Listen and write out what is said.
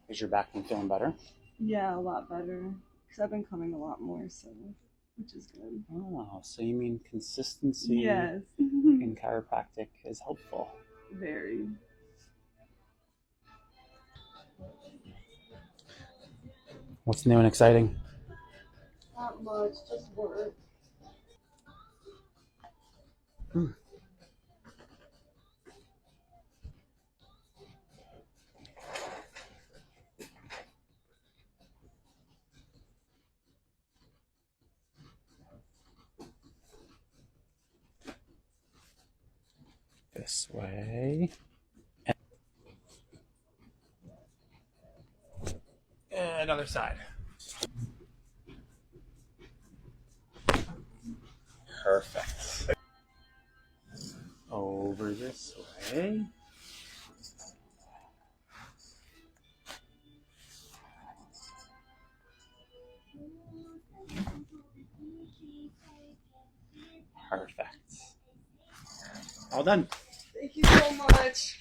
Is your back been feeling better? Yeah, a lot better. Because I've been coming a lot more, so which is good. Oh, so you mean consistency Yes. in chiropractic is helpful. Very. What's new and exciting? Not much, just work. This way. And other side. Perfect. Over this way. Perfect. All done. Thank you so much.